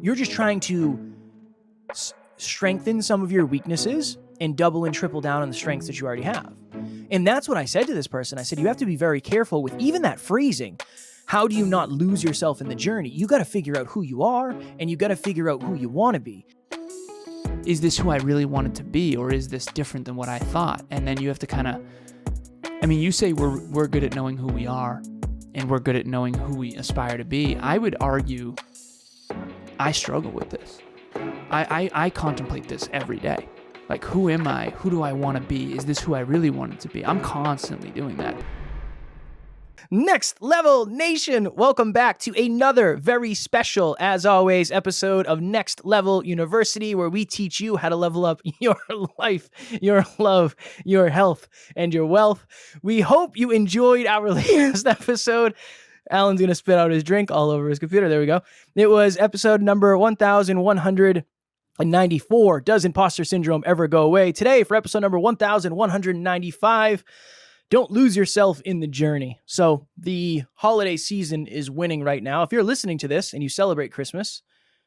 You're just trying to strengthen some of your weaknesses and double and triple down on the strengths that you already have. And that's what I said to this person. I said, you have to be very careful with even that phrasing. How do you not lose yourself in the journey? You got to figure out who you are, and you got to figure out who you want to be. Is this who I really wanted to be, or is this different than what I thought? And then you have to kind of, you say we're good at knowing who we are, and we're good at knowing who we aspire to be. I would argue I struggle with this. I contemplate this every day. Like, who am I? Who do I want to be? Is this who I really wanted to be? I'm constantly doing that. Next Level Nation, welcome back to another very special, as always, episode of Next Level University, where we teach you how to level up your life, your love, your health, and your wealth. We hope you enjoyed our latest episode. Alan's going to spit out his drink all over his computer. There we go. It was episode number 1194. Does imposter syndrome ever go away? Today, for episode number 1195, don't lose yourself in the journey. So the holiday season is winning right now. If you're listening to this and you celebrate Christmas,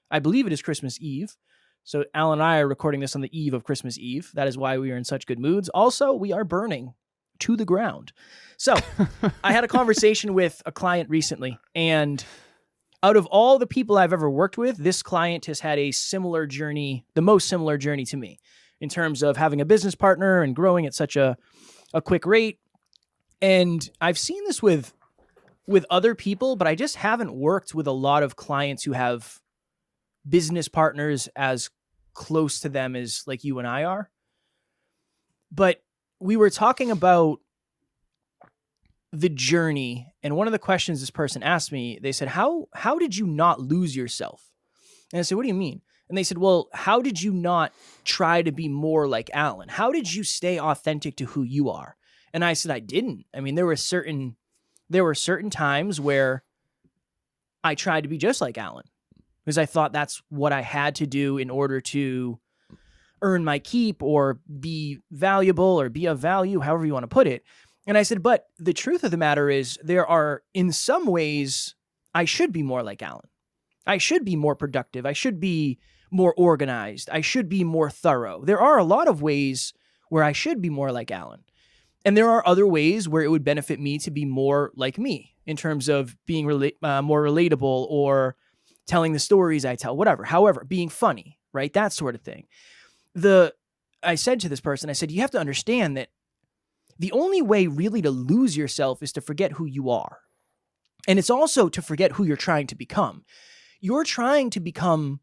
I believe it is Christmas Eve. So Alan and I are recording this on the eve of Christmas Eve. That is why we are in such good moods. Also, we are burning to the ground. So I had a conversation with a client recently, and out of all the people I've ever worked with, this client has had a similar journey, the most similar journey to me, in terms of having a business partner and growing at such a quick rate. And I've seen this with other people, but I just haven't worked with a lot of clients who have business partners as close to them as like you and I are. But we were talking about the journey, and one of the questions this person asked me, they said, how did you not lose yourself? And I said, what do you mean? And they said, well, how did you not try to be more like Alan? How did you stay authentic to who you are? And I said, I didn't. There were certain times where I tried to be just like Alan, because I thought that's what I had to do in order to earn my keep or be valuable or be of value, however you want to put it. And I said, but the truth of the matter is, there are, in some ways, I should be more like Alan. I should be more productive. I should be more organized. I should be more thorough. There are a lot of ways where I should be more like Alan. And there are other ways where it would benefit me to be more like me in terms of being more relatable or telling the stories I tell, whatever. However, being funny, right? That sort of thing. I said to this person, I said, you have to understand that the only way really to lose yourself is to forget who you are. And it's also to forget who you're trying to become. You're trying to become,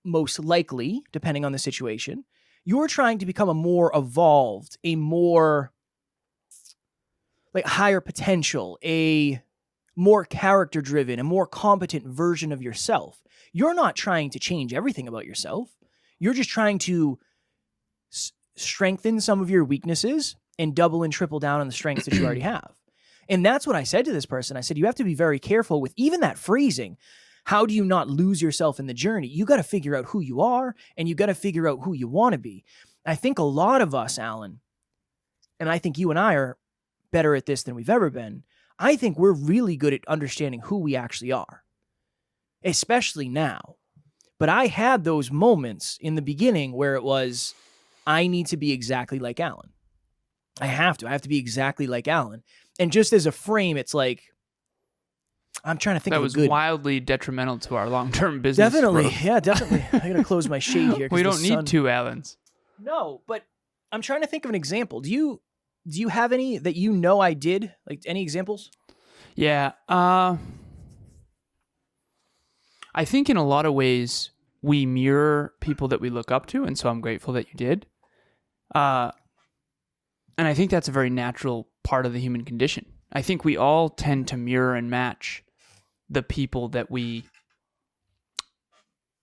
most likely, depending on the situation, you're trying to become a more evolved, a more higher potential, a more character-driven, a more competent version of yourself. You're not trying to change everything about yourself. You're just trying to strengthen some of your weaknesses and double and triple down on the strengths that you already have. And that's what I said to this person. I said, you have to be very careful with even that phrasing. How do you not lose yourself in the journey? You got to figure out who you are, and you got to figure out who you want to be. I think a lot of us, Alan, and I think you and I are better at this than we've ever been. I think we're really good at understanding who we actually are, especially now. But I had those moments in the beginning where it was, I need to be exactly like Alan. I have to be exactly like Alan. And just as a frame, it's like, I'm trying to think that of was a good... wildly detrimental to our long-term business. Definitely. Growth. Yeah, definitely. I got to close my shade here. We don't need two Allens. No, but I'm trying to think of an example. Do you have any that you know I did? Like, any examples? Yeah. I think in a lot of ways we mirror people that we look up to, and so I'm grateful that you did. And I think that's a very natural part of the human condition. I think we all tend to mirror and match the people that we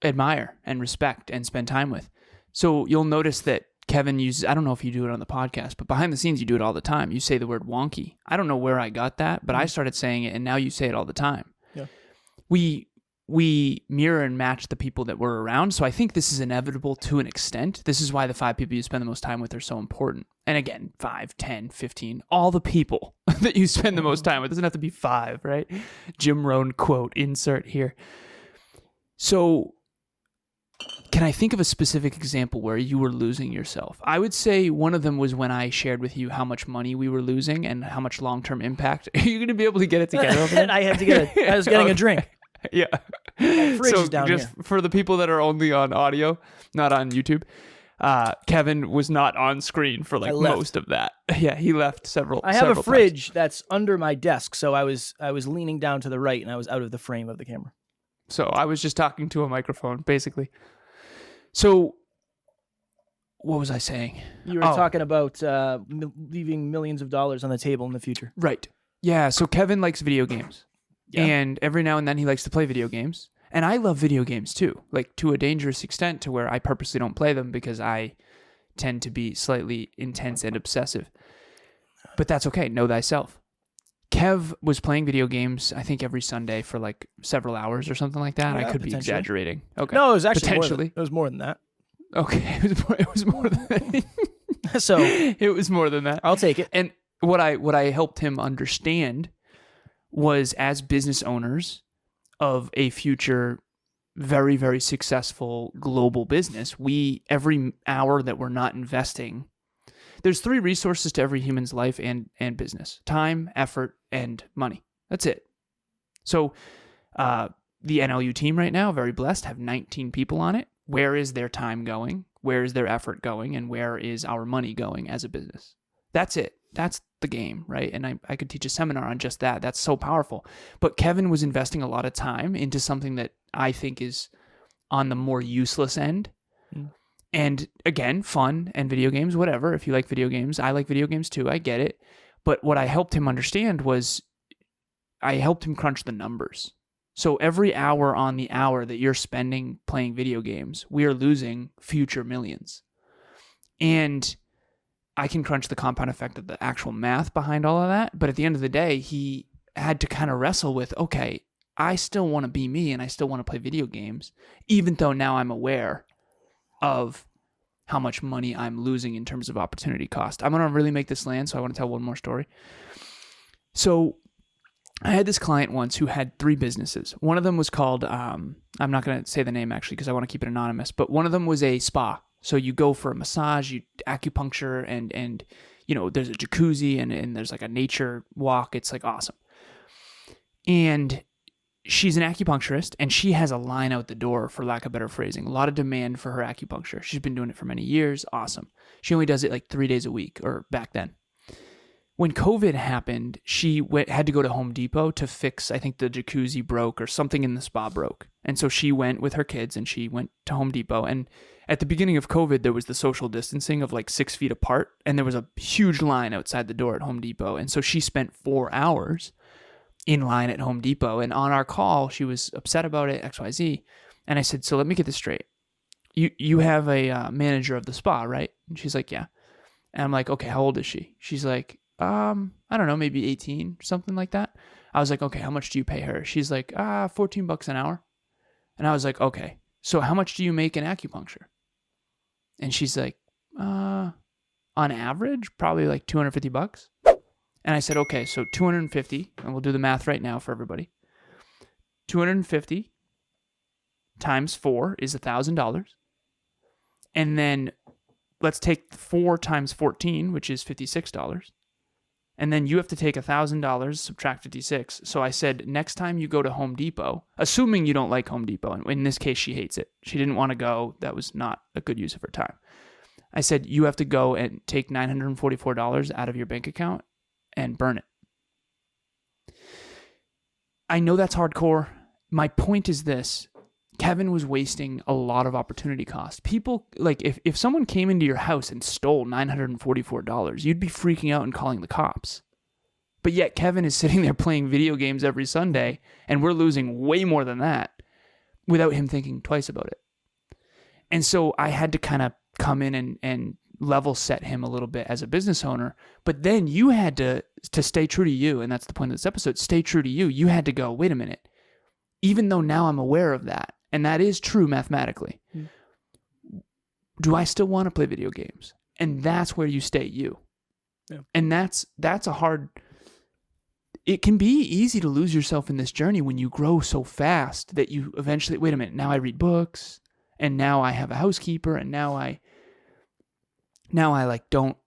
admire and respect and spend time with. So you'll notice that Kevin uses, I don't know if you do it on the podcast, but behind the scenes you do it all the time. You say the word wonky. I don't know where I got that, but I started saying it, and now you say it all the time. Yeah. We mirror and match the people that we're around. So I think this is inevitable to an extent. This is why the 5 people you spend the most time with are so important. And again, 5, 10, 15, all the people that you spend the most time with. It doesn't have to be 5, right? Jim Rohn quote, insert here. So can I think of a specific example where you were losing yourself? I would say one of them was when I shared with you how much money we were losing and how much long-term impact. Are you going to be able to get it together over there? I was getting a drink. Yeah. Fridge So is down just here. for the people that are only on audio, not on YouTube, Kevin was not on screen for like most of that. Yeah, he left several. I have a times. fridge that's under my desk, so I was leaning down to the right and I was out of the frame of the camera. So I was just talking to a microphone, basically. So what was I saying? You were talking about leaving millions of dollars on the table in the future. Right. Yeah. So Kevin likes video games. Yeah. And every now and then he likes to play video games. And I love video games too, like to a dangerous extent to where I purposely don't play them because I tend to be slightly intense and obsessive. But that's okay. Know thyself. Kev was playing video games, I think, every Sunday for like several hours or something like that. Yeah, I could be exaggerating. Okay. No, it was actually potentially. It was more than that. Okay. It was more than that. So it was more than that. I'll take it. And what I helped him understand was, as business owners of a future very, very successful global business, every hour that we're not investing, there's 3 resources to every human's life and business: time, effort, and money. That's it. So the NLU team right now, very blessed, have 19 people on it. Where is their time going? Where is their effort going? And where is our money going as a business? That's it. That's the game, right? And I could teach a seminar on just that. That's so powerful. But Kevin was investing a lot of time into something that I think is on the more useless end. Mm. And again, fun and video games, whatever. If you like video games, I like video games too. I get it. But what I helped him understand was I helped him crunch the numbers. So every hour on the hour that you're spending playing video games, we are losing future millions. And I can crunch the compound effect of the actual math behind all of that. But at the end of the day, he had to kind of wrestle with, okay, I still want to be me and I still want to play video games, even though now I'm aware of how much money I'm losing in terms of opportunity cost. I'm going to really make this land, so I want to tell one more story. So I had this client once who had 3 businesses. One of them was called, I'm not going to say the name actually because I want to keep it anonymous, but one of them was a spa. So you go for a massage, you acupuncture, and you know, there's a jacuzzi and there's like a nature walk. It's like awesome. And she's an acupuncturist and she has a line out the door, for lack of better phrasing. A lot of demand for her acupuncture. She's been doing it for many years. Awesome. She only does it like 3 days a week, or back then. When COVID happened, she had to go to Home Depot to fix, I think the jacuzzi broke or something in the spa broke. And so she went with her kids and she went to Home Depot. And at the beginning of COVID, there was the social distancing of like 6 feet apart. And there was a huge line outside the door at Home Depot. And so she spent 4 hours in line at Home Depot. And on our call, she was upset about it, XYZ. And I said, so let me get this straight. You have a manager of the spa, right? And she's like, yeah. And I'm like, okay, how old is she? She's like, I don't know, maybe 18, something like that. I was like, okay, how much do you pay her? She's like, $14 an hour. And I was like, okay, so how much do you make in acupuncture? And she's like, on average, probably like $250. And I said, okay, so 250, and we'll do the math right now for everybody. 250 times 4 is $1,000. And then let's take 4 times 14, which is $56. And then you have to take $1,000, subtract 56. So I said, next time you go to Home Depot, assuming you don't like Home Depot, and in this case, she hates it. She didn't want to go. That was not a good use of her time. I said, you have to go and take $944 out of your bank account and burn it. I know that's hardcore. My point is this. Kevin was wasting a lot of opportunity cost. People, like, if someone came into your house and stole $944, you'd be freaking out and calling the cops. But yet Kevin is sitting there playing video games every Sunday, and we're losing way more than that without him thinking twice about it. And so I had to kind of come in and level set him a little bit as a business owner. But then you had to stay true to you, and that's the point of this episode, stay true to you. You had to go, wait a minute. Even though now I'm aware of that, and that is true mathematically, do I still want to play video games? And that's where you stay you. Yeah. And that's a hard... it can be easy to lose yourself in this journey when you grow so fast that you eventually, wait a minute, now I read books, and now I have a housekeeper, and now I like don't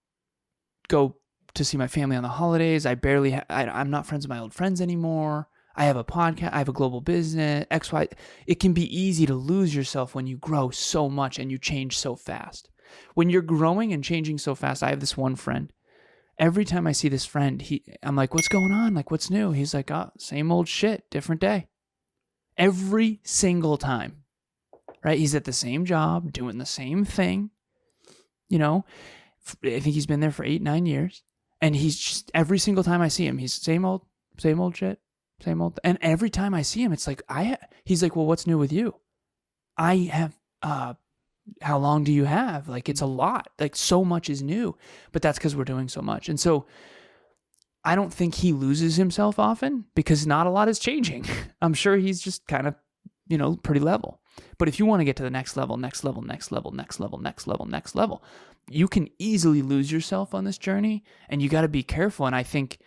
go to see my family on the holidays. I'm not friends with my old friends anymore. I have a podcast, I have a global business, XY. It can be easy to lose yourself when you grow so much and you change so fast. When you're growing and changing so fast, I have this one friend. Every time I see this friend, I'm like, what's going on? Like, what's new? He's like, oh, same old shit, different day. Every single time, right? He's at the same job, doing the same thing. You know, I think he's been there for 8-9 years. And he's just, every single time I see him, he's same old shit, same old. And every time I see him, it's like, he's like, well, what's new with you? I have, how long do you have? Like, it's a lot. Like, so much is new. But that's because we're doing so much. And so I don't think he loses himself often because not a lot is changing. I'm sure he's just kind of, pretty level. But if you want to get to the next level, you can easily lose yourself on this journey, and you got to be careful. And I think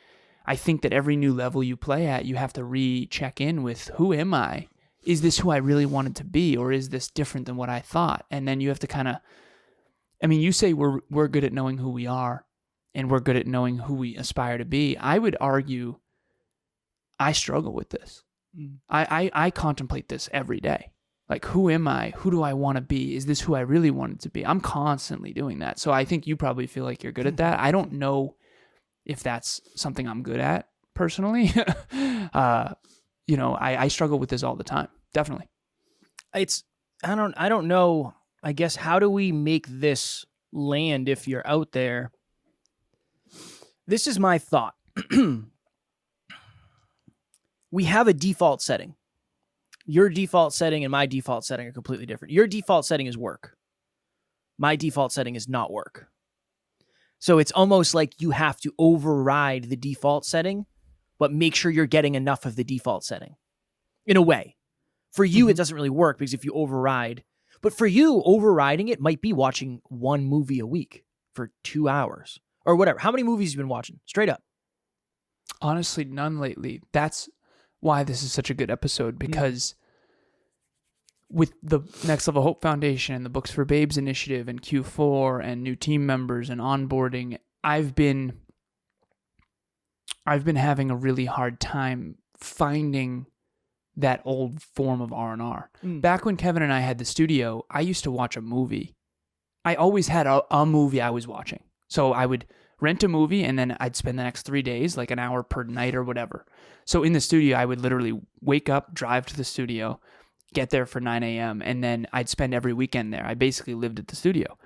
that every new level you play at, you have to recheck in with, who am I? Is this who I really wanted to be, or is this different than what I thought? And then you have to kind of, you say we're good at knowing who we are, and we're good at knowing who we aspire to be. I would argue I struggle with this. I contemplate this every day. Like, who am I? Who do I want to be? Is this who I really wanted to be? I'm constantly doing that. So I think you probably feel like you're good at that. I don't know if that's something I'm good at personally. I struggle with this all the time. Definitely. I don't know. I guess, how do we make this land if you're out there? This is my thought. We have a default setting. Your default setting and my default setting are completely different. Your default setting is work. My default setting is not work. So it's almost like you have to override the default setting, but make sure you're getting enough of the default setting. In a way. For you, it doesn't really work because if you override. But for you, overriding it might be watching one movie a week for 2 hours or whatever. How many movies have you been watching? Straight up. Honestly, none lately. That's why this is such a good episode, because with the Next Level Hope Foundation and the Books for Babes initiative and Q4 and new team members and onboarding, I've been having a really hard time finding that old form of R&R. Back when Kevin and I had the studio, I used to watch a movie. I always had a movie I was watching. So I would rent a movie, and then I'd spend the next 3 days, like an hour per night or whatever. So in the studio, I would literally wake up, drive to the studio, get there for 9 a.m., and then I'd spend every weekend there. I basically lived at the studio.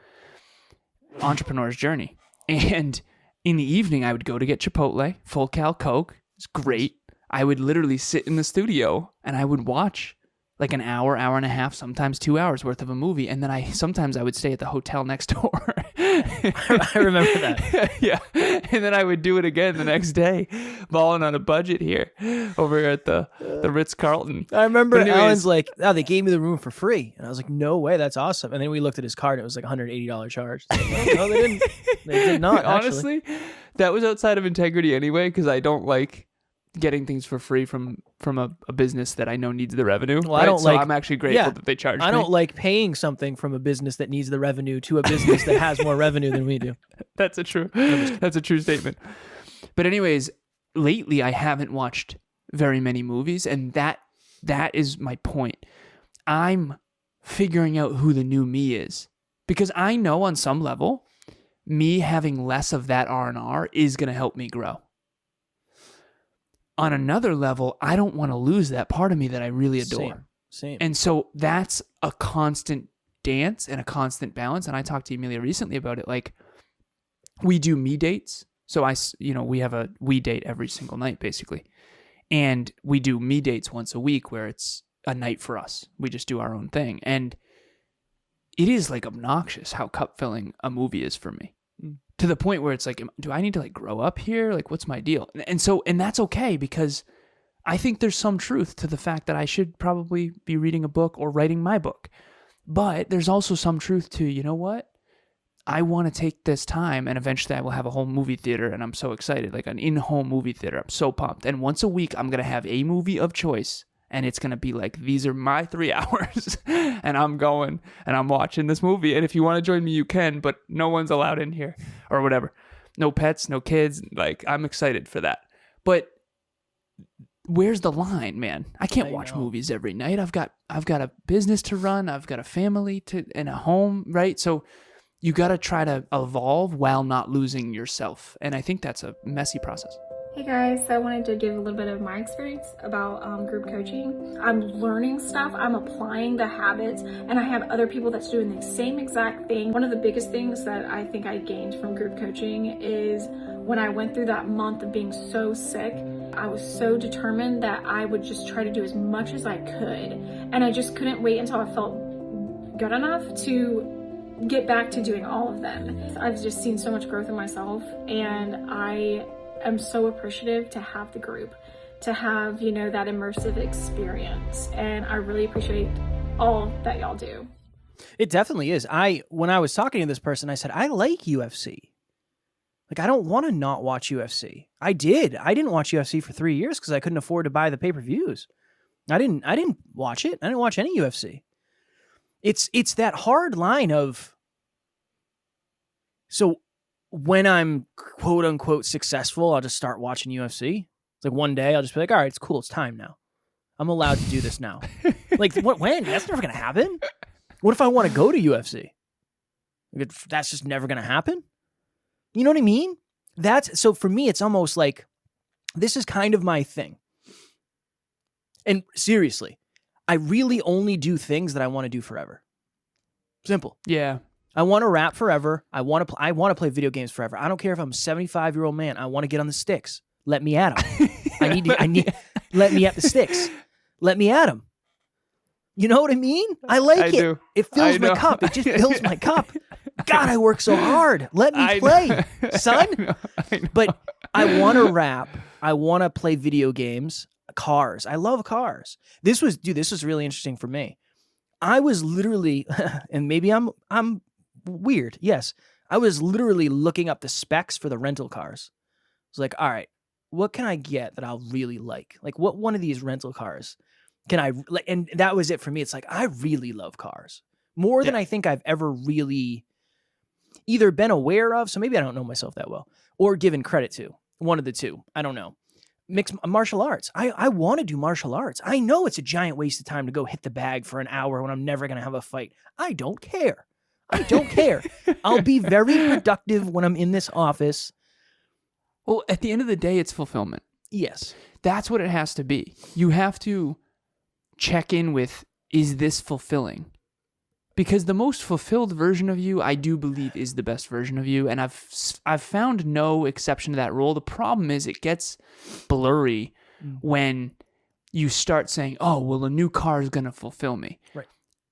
Entrepreneur's journey. And in the evening, I would go to get Chipotle, full cal Coke. It's great. I would literally sit in the studio, and I would watch like an hour, hour and a half, sometimes 2 hours worth of a movie. And then sometimes I would stay at the hotel next door. I remember that. Yeah. And then I would do it again the next day, balling on a budget here over here at the Ritz-Carlton. I remember Alan's like, oh, they gave me the room for free. And I was like, no way, that's awesome. And then we looked at his card, and it was like $180 charge. Like, no, they didn't. They did not, honestly, that was outside of integrity anyway, because I don't like getting things for free from a business that I know needs the revenue. Well, I don't so I'm actually grateful that they charge me. I don't like paying something from a business that needs the revenue to a business that has more revenue than we do. That's a true statement. But anyways, lately I haven't watched very many movies, and that is my point. I'm figuring out who the new me is, because I know on some level, me having less of that R&R is going to help me grow. On another level, I don't want to lose that part of me that I really adore. Same. And so that's a constant dance and a constant balance. And I talked to Emilia recently about it. Like, we do me dates. So we have a we date every single night, basically. And we do me dates once a week where it's a night for us. We just do our own thing. And it is like obnoxious how cup filling a movie is for me. To the point where it's like, do I need to like grow up here? Like, what's my deal? And that's okay, because I think there's some truth to the fact that I should probably be reading a book or writing my book. But there's also some truth to, you know what? I want to take this time, and eventually I will have a whole movie theater, and I'm so excited, like an in-home movie theater. I'm so pumped. And once a week, I'm going to have a movie of choice, and it's going to be like, these are my 3 hours, and I'm going, and I'm watching this movie. And if you want to join me, you can, but no one's allowed in here, or whatever. No pets, no kids. Like, I'm excited for that. But where's the line, man? I can't watch movies every night. I've got a business to run. I've got a family and a home, right? So you got to try to evolve while not losing yourself. And I think that's a messy process. Hey guys, so I wanted to give a little bit of my experience about group coaching. I'm learning stuff, I'm applying the habits, and I have other people that's doing the same exact thing. One of the biggest things that I think I gained from group coaching is when I went through that month of being so sick, I was so determined that I would just try to do as much as I could. And I just couldn't wait until I felt good enough to get back to doing all of them. I've just seen so much growth in myself, and I'm so appreciative to have the group, to have, that immersive experience. And I really appreciate all that y'all do. It definitely is. When I was talking to this person, I said, I like UFC. Like, I don't want to not watch UFC. I didn't watch UFC for 3 years because I couldn't afford to buy the pay-per-views. I didn't watch it. I didn't watch any UFC. It's that hard line of, so when I'm quote unquote successful, I'll just start watching UFC. It's like one day I'll just be like, all right, it's cool. It's time now. I'm allowed to do this now. Like, when? That's never going to happen. What if I want to go to UFC? That's just never going to happen. You know what I mean? So for me, it's almost like, this is kind of my thing. And seriously, I really only do things that I want to do forever. Simple. Yeah. I want to rap forever. I want to play video games forever. I don't care if I'm a 75-year-old man. I want to get on the sticks. Let me at them. Let me at the sticks. Let me at them. You know what I mean? I like it. Do. It fills my cup. It just fills my cup. God, I work so hard. Let me play, son. I know. But I want to rap. I want to play video games. Cars. I love cars. This was really interesting for me. I was literally, and maybe I'm weird. Yes. I was literally looking up the specs for the rental cars. I was like, all right, what can I get that I'll really like? Like, what one of these rental cars can I like? And that was it for me. It's like, I really love cars more than I think I've ever really either been aware of. So maybe I don't know myself that well, or given credit to. One of the two. I don't know. Mixed martial arts. I want to do martial arts. I know it's a giant waste of time to go hit the bag for an hour when I'm never going to have a fight. I don't care. I'll be very productive when I'm in this office. Well, at the end of the day, it's fulfillment. Yes. That's what it has to be. You have to check in with, is this fulfilling? Because the most fulfilled version of you, I do believe, is the best version of you. And I've found no exception to that rule. The problem is it gets blurry when you start saying, oh, well, a new car is going to fulfill me. Right.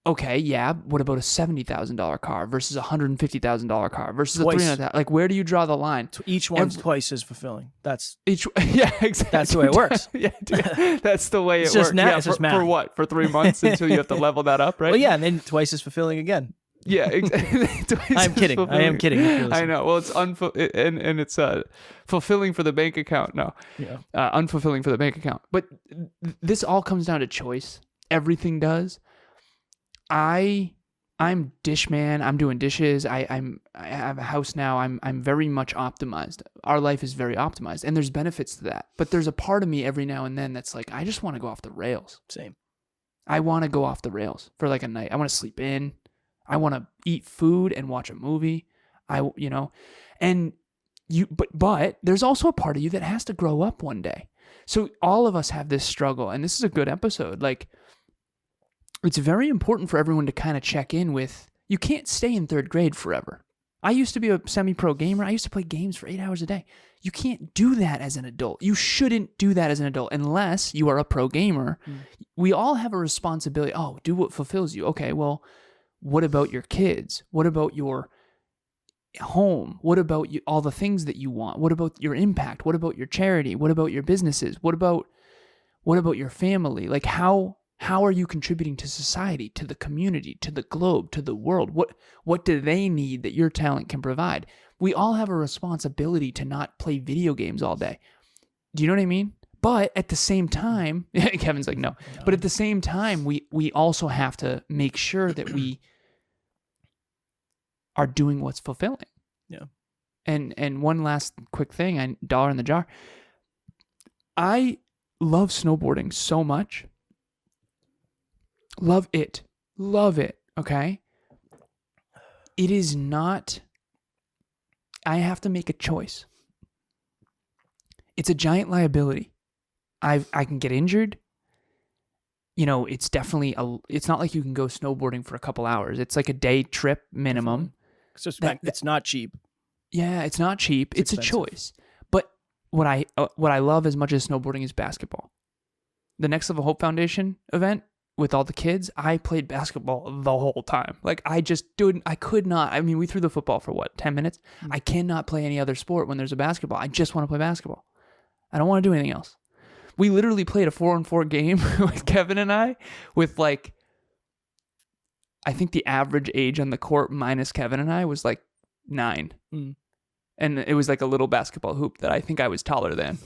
Okay, yeah. What about a $70,000 car versus a $150,000 car versus Twice. a $300,000? Like, where do you draw the line? Each one's twice as fulfilling. Yeah, exactly. That's the way it works. Yeah, dude, that's the way It's it just works. math. Yeah, It's just for math. what? For 3 months until you have to level that up, right? Well, yeah, and then twice as fulfilling again. Yeah, exactly. I'm kidding. I am kidding. I know. Well, it's and it's fulfilling for the bank account. No, Yeah. Unfulfilling for the bank account. But this all comes down to choice. Everything does. I'm dish man. I'm doing dishes. I have a house now. I'm very much optimized. Our life is very optimized, and there's benefits to that. But there's a part of me every now and then that's like, I just want to go off the rails. Same. I want to go off the rails for like a night. I want to sleep in. I want to eat food and watch a movie. But there's also a part of you that has to grow up one day. So all of us have this struggle, and this is a good episode. Like, it's very important for everyone to kind of check in with, you can't stay in third grade forever. I used to be a semi-pro gamer. I used to play games for 8 hours a day. You can't do that as an adult. You shouldn't do that as an adult unless you are a pro gamer. We all have a responsibility. Oh, do what fulfills you. Okay, well, what about your kids? What about your home? What about all the things that you want? What about your impact? What about your charity? What about your businesses? What about your family? Like, how How are you contributing to society, to the community, to the globe, to the world? What do they need that your talent can provide? We all have a responsibility to not play video games all day. Do you know what I mean? But at the same time, Kevin's like, no. But at the same time, we also have to make sure that we are doing what's fulfilling. Yeah. And one last quick thing, dollar in the jar. I love snowboarding so much. Love it. Love it. Okay. It is not, I have to make a choice. It's a giant liability. I can get injured. You know, it's definitely it's not like you can go snowboarding for a couple hours. It's like a day trip minimum. It's not cheap. Yeah, it's not cheap. It's a choice. But what I love as much as snowboarding is basketball. The Next Level Hope Foundation event with all the kids, I played basketball the whole time. Like I could not. I mean, we threw the football for 10 minutes? I cannot play any other sport when there's a basketball. I just want to play basketball. I don't want to do anything else. We literally played a 4-on-4 game with Kevin and I with like, I think the average age on the court minus Kevin and I was like 9. And it was like a little basketball hoop that I think I was taller than.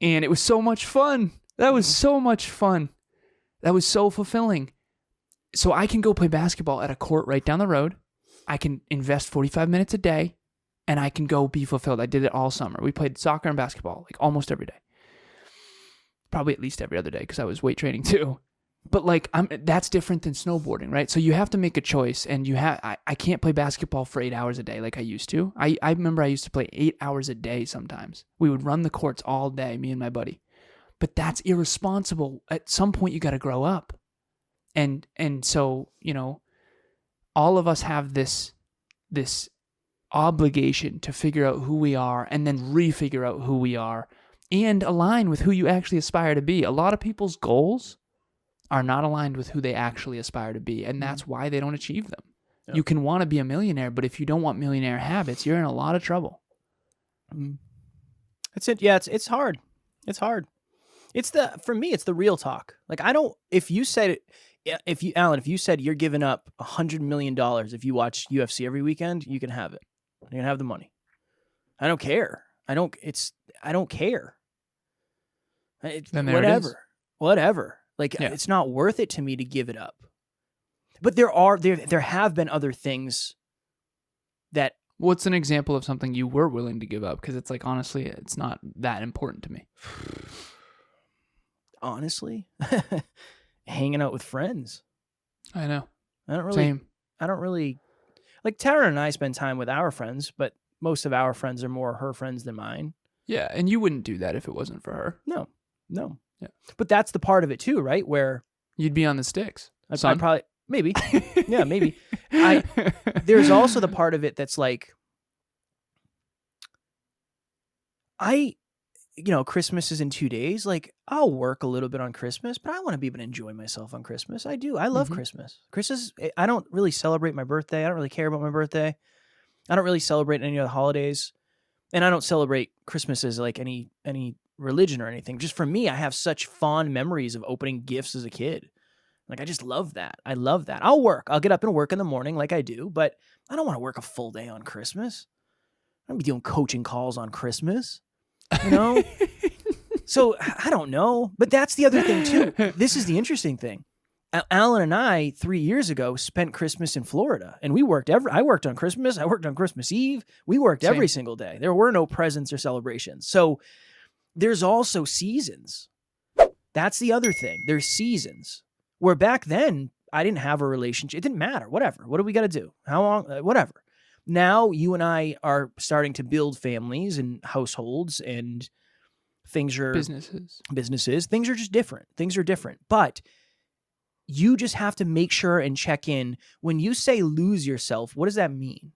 And it was so much fun. That was so much fun. That was so fulfilling. So I can go play basketball at a court right down the road. I can invest 45 minutes a day and I can go be fulfilled. I did it all summer. We played soccer and basketball like almost every day. Probably at least every other day because I was weight training too. But like that's different than snowboarding, right? So you have to make a choice, and I can't play basketball for 8 hours a day like I used to. I remember I used to play 8 hours a day sometimes. We would run the courts all day, me and my buddy. But that's irresponsible. At some point you got to grow up. And so, you know, all of us have this obligation to figure out who we are and then refigure out who we are and align with who you actually aspire to be. A lot of people's goals are not aligned with who they actually aspire to be, and that's why they don't achieve them. Yep. You can want to be a millionaire, but if you don't want millionaire habits, you're in a lot of trouble. That's it. Yeah, it's hard. It's hard. For me, it's the real talk. Like Alan, if you said you're giving up $100 million if you watch UFC every weekend, you can have it. You can have the money. I don't care. I don't care. Whatever. Like It's not worth it to me to give it up. But there have been other things that. What's an example of something you were willing to give up? Because it's like, honestly, it's not that important to me. Honestly, hanging out with friends. I know. I don't really like Tara and I spend time with our friends, but most of our friends are more her friends than mine. Yeah, and you wouldn't do that if it wasn't for her. No. Yeah. But that's the part of it too, right? Where you'd be on the sticks. I'd probably maybe. Yeah, maybe. There's also the part of it that's like Christmas is in 2 days. Like I'll work a little bit on Christmas, but I want to be able to enjoy myself on Christmas. I do. I love Christmas. I don't really celebrate my birthday. I don't really care about my birthday. I don't really celebrate any of the holidays. And I don't celebrate Christmas as like any religion or anything. Just for me, I have such fond memories of opening gifts as a kid. Like I just love that. I love that. I'll get up and work in the morning like I do, but I don't want to work a full day on Christmas. I don't be doing coaching calls on Christmas. You know? So I don't know, but that's the other thing too. This is the interesting thing. Alan and I 3 years ago spent Christmas in Florida, and I worked on Christmas. I worked on Christmas Eve. We worked every single day. There were no presents or celebrations. So there's also seasons. That's the other thing. There's seasons where back then I didn't have a relationship. It didn't matter. Whatever. What do we got to do? How long? Whatever. Now you and I are starting to build families and households, and things are businesses. Things are just different. Things are different. But you just have to make sure and check in. When you say lose yourself, what does that mean?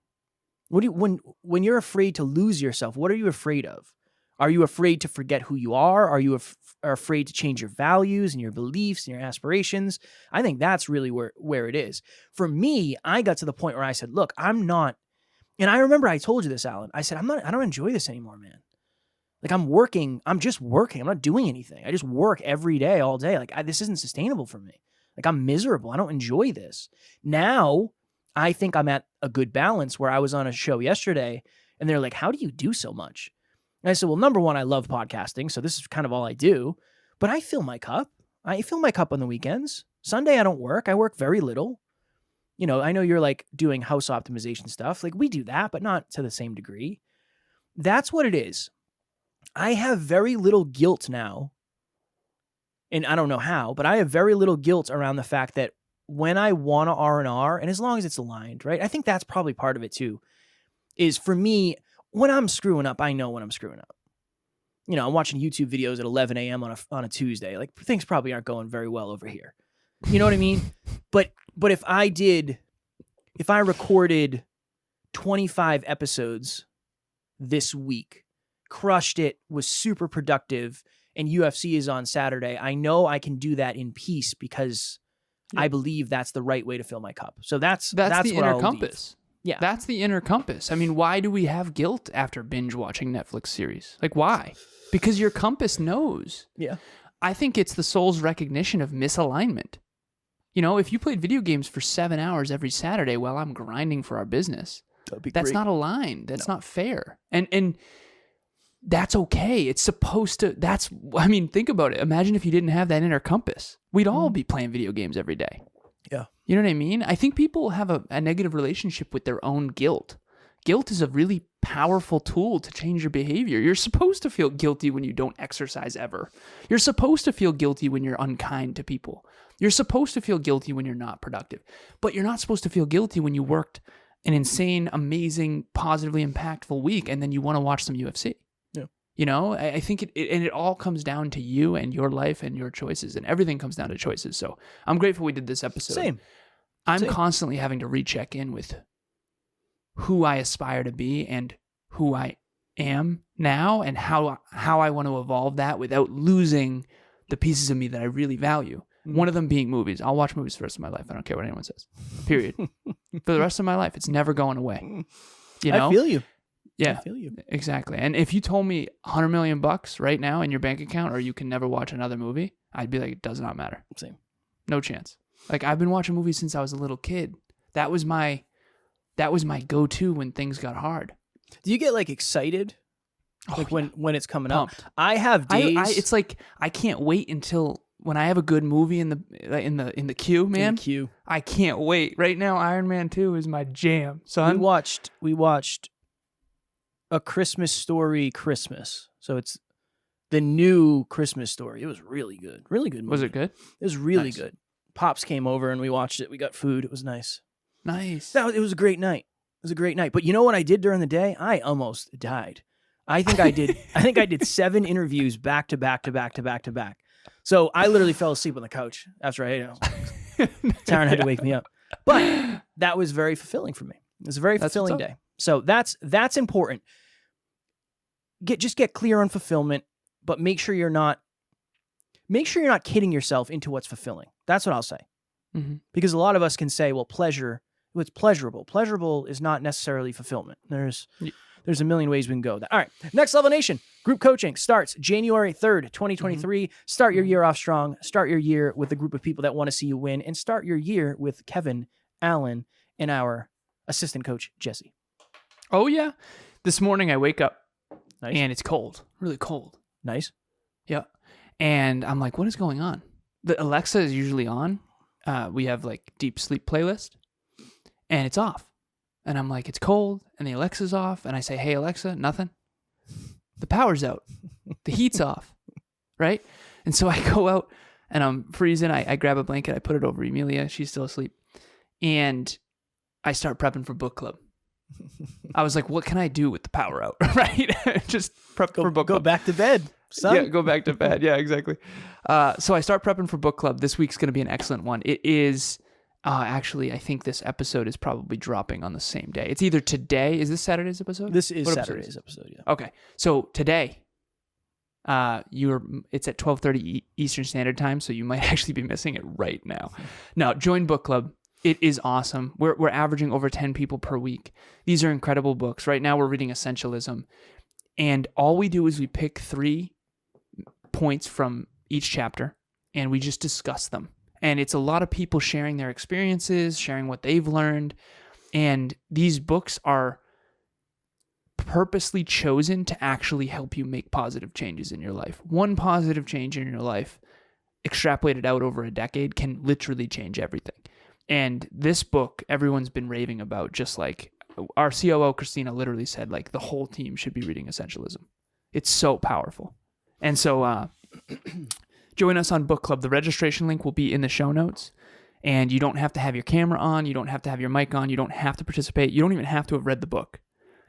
When you're afraid to lose yourself, what are you afraid of? Are you afraid to forget who you are? Are you afraid to change your values and your beliefs and your aspirations? I think that's really where it is. For me, I got to the point where I said, look, I'm not, and I remember I told you this, Alan. I said, I don't enjoy this anymore, man. Like I'm just working. I'm not doing anything. I just work every day, all day. Like this isn't sustainable for me. Like I'm miserable. I don't enjoy this. Now I think I'm at a good balance where I was on a show yesterday and they're like, how do you do so much? And I said, well, number one, I love podcasting. So this is kind of all I do, but I fill my cup. I fill my cup on the weekends. Sunday, I don't work. I work very little. You know, I know you're like doing house optimization stuff. Like we do that, but not to the same degree. That's what it is. I have very little guilt now. And I don't know how, but I have very little guilt around the fact that when I want to R&R, and as long as it's aligned, right? I think that's probably part of it too, is for me, when I'm screwing up, I know when I'm screwing up. You know, I'm watching YouTube videos at 11 a.m. on a Tuesday. Like things probably aren't going very well over here. You know what I mean? But if I recorded 25 episodes this week, crushed it, was super productive, and UFC is on Saturday, I know I can do that in peace because I believe that's the right way to fill my cup. So that's the what inner I'll compass. Yeah. That's the inner compass. I mean, why do we have guilt after binge watching Netflix series? Like, why? Because your compass knows. Yeah. I think it's the soul's recognition of misalignment. You know, if you played video games for 7 hours every Saturday while I'm grinding for our business, that's not aligned. That's not fair. And that's okay. It's supposed to, think about it. Imagine if you didn't have that inner compass. We'd all be playing video games every day. Yeah. You know what I mean? I think people have a negative relationship with their own guilt. Guilt is a really powerful tool to change your behavior. You're supposed to feel guilty when you don't exercise ever. You're supposed to feel guilty when you're unkind to people. You're supposed to feel guilty when you're not productive. But you're not supposed to feel guilty when you worked an insane, amazing, positively impactful week and then you want to watch some UFC. Yeah. You know, I think it all comes down to you and your life and your choices, and everything comes down to choices. So I'm grateful we did this episode. Same. I'm constantly having to recheck in with who I aspire to be and who I am now and how I want to evolve that without losing the pieces of me that I really value. One of them being movies. I'll watch movies for the rest of my life. I don't care what anyone says. Period. For the rest of my life, it's never going away. You know? I feel you. Yeah, I feel you. Exactly. And if you told me $100 million right now in your bank account, or you can never watch another movie, I'd be like, it does not matter. Same. No chance. Like I've been watching movies since I was a little kid. That was my go-to when things got hard. Do you get like excited? Like when it's coming Pumped. up? I have days. It's like I can't wait until when I have a good movie in the queue, man. In the queue. I can't wait. Right now, Iron Man 2 is my jam, son. We watched A Christmas Story Christmas. So it's the new Christmas Story. It was really good. Really good movie. Was it good? It was really Nice. good. Pops came over and we watched it. We got food. It was nice. Nice. It was a great night. It was a great night. But you know what I did during the day? I almost died. I think I did 7 interviews back to back to back to back to back. So I literally fell asleep on the couch after Taryn had to wake me up. But that was very fulfilling for me. It was a very fulfilling day. So that's important. Just get clear on fulfillment, but make sure you're not kidding yourself into what's fulfilling. That's what I'll say. Mm-hmm. Because a lot of us can say, well, it's pleasurable. Pleasurable is not necessarily fulfillment. There's a million ways we can go with that. All right. Next Level Nation. Group coaching starts January 3rd, 2023. Mm-hmm. Start your year off strong. Start your year with a group of people that want to see you win. And start your year with Kevin, Allen, and our assistant coach, Jesse. Oh, yeah. This morning I wake up Nice. and it's cold. Really cold. Nice. Yeah. And I'm like, what is going on? The Alexa is usually on. We have like deep sleep playlist. And it's off. And I'm like, it's cold, and the Alexa's off, and I say, hey, Alexa, nothing. The power's out. The heat's off, right? And so I go out, and I'm freezing. I grab a blanket. I put it over Emilia. She's still asleep. And I start prepping for book club. I was like, what can I do with the power out, right? Just prep for book club. Go back to bed, son. Yeah, go back to bed. Yeah, exactly. So I start prepping for book club. This week's going to be an excellent one. It is... actually, I think this episode is probably dropping on the same day. It's either today. Is this Saturday's episode? This is Saturday's episode, yeah. Okay. So today, it's at 12:30 Eastern Standard Time, so you might actually be missing it right now. Now, join book club. It is awesome. We're averaging over 10 people per week. These are incredible books. Right now, we're reading Essentialism. And all we do is we pick 3 points from each chapter and we just discuss them. And it's a lot of people sharing their experiences, sharing what they've learned. And these books are purposely chosen to actually help you make positive changes in your life. One positive change in your life, extrapolated out over a decade, can literally change everything. And this book, everyone's been raving about, just like our COO, Christina, literally said, like, the whole team should be reading Essentialism. It's so powerful. And so join us on book club. The registration link will be in the show notes. And you don't have to have your camera on. You don't have to have your mic on. You don't have to participate. You don't even have to have read the book.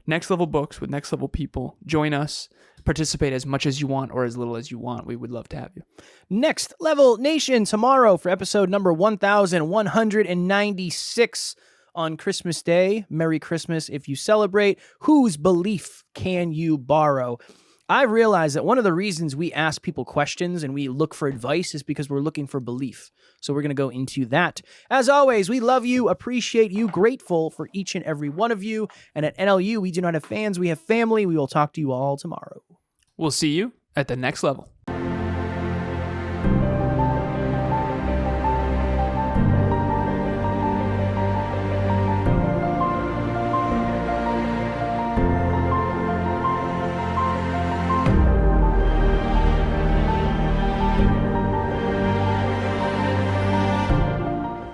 Next Level Books with Next Level people. Join us. Participate as much as you want or as little as you want. We would love to have you. Next Level Nation tomorrow for episode number 1196 on Christmas Day. Merry Christmas if you celebrate. Whose belief can you borrow? I realize that one of the reasons we ask people questions and we look for advice is because we're looking for belief. So we're going to go into that. As always, we love you, appreciate you, grateful for each and every one of you. And at NLU, we do not have fans, we have family. We will talk to you all tomorrow. We'll see you at the next level.